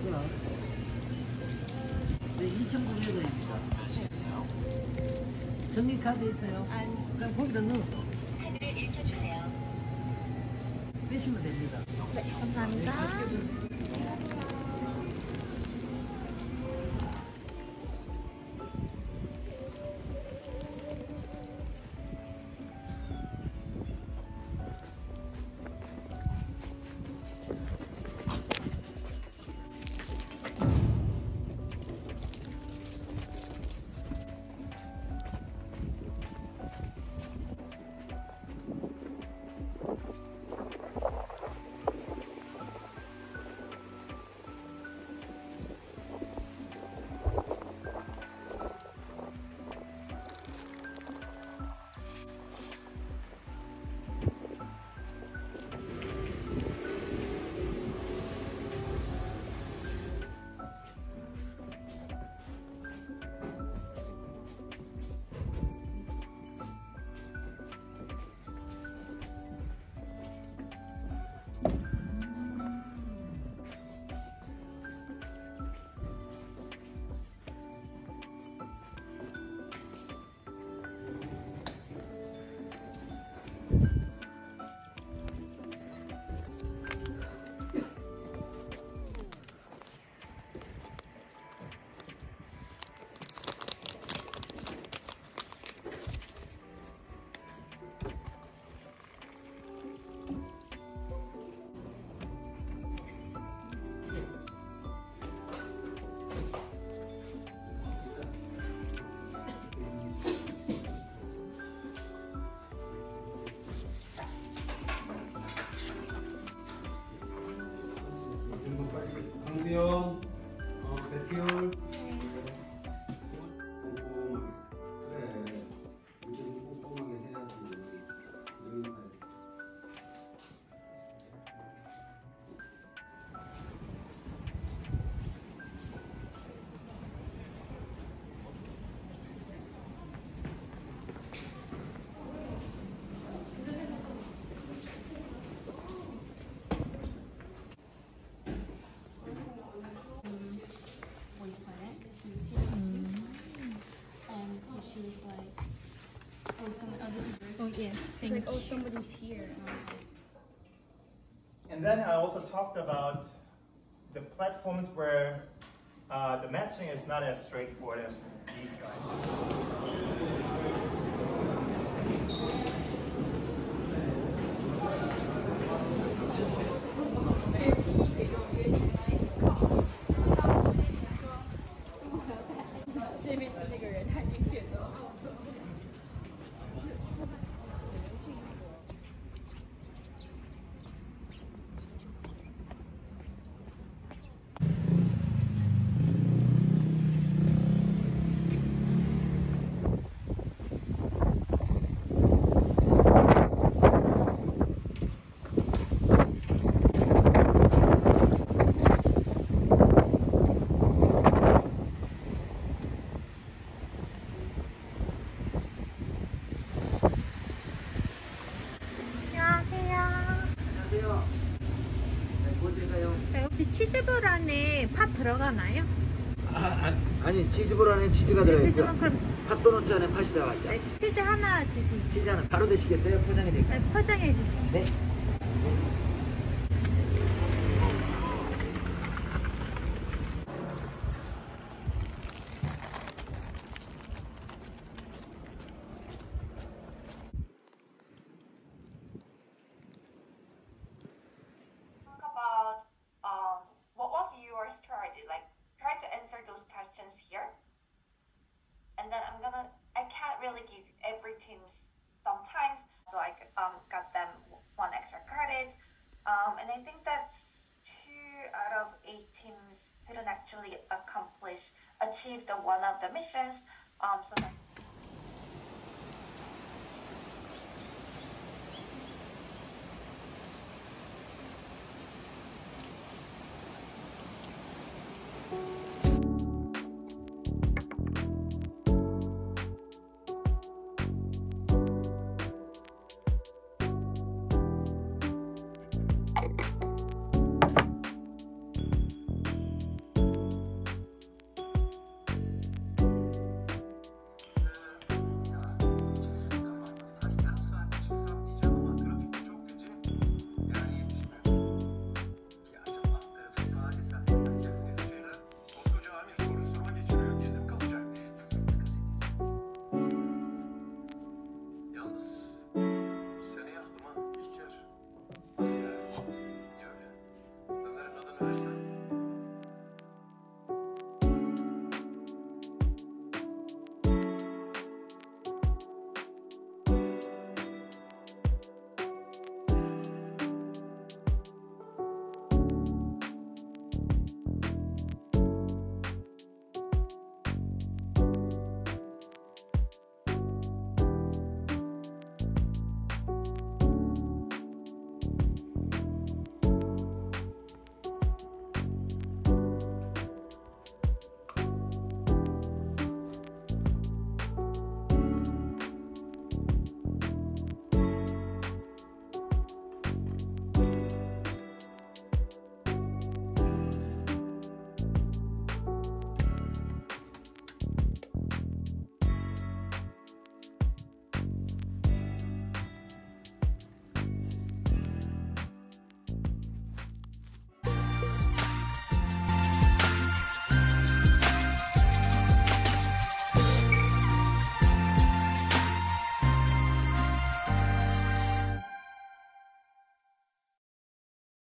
진짜. 네, 2,900원입니다. 전기카드 있어요? 아니. 그냥 거기다 넣어서. 카드를 읽혀주세요. 빼시면 됩니다. 네, 감사합니다. 강수영, 배티올. 그래. 완전히 꼼꼼하게 해야지. Oh yeah. It's like, oh, somebody's here. And then I also talked about the platforms where the matching is not as straightforward as these guys. 혹시 치즈볼 안에 팥 들어가나요? 아니, 치즈볼 안에 치즈가 들어있죠. 그럼 팥도너츠 안에 팥이 들어갔죠. 네, 치즈 하나 주세요. 치즈 하나 바로 드시겠어요? 포장해 드릴까요? 네, 포장해 주세요. 네. What was your strategy? Like, try to answer those questions here. And then I can't really give every team sometimes, so I got them one extra credit. And I think that's 2 out of 8 teams couldn't actually achieve the one of the missions. So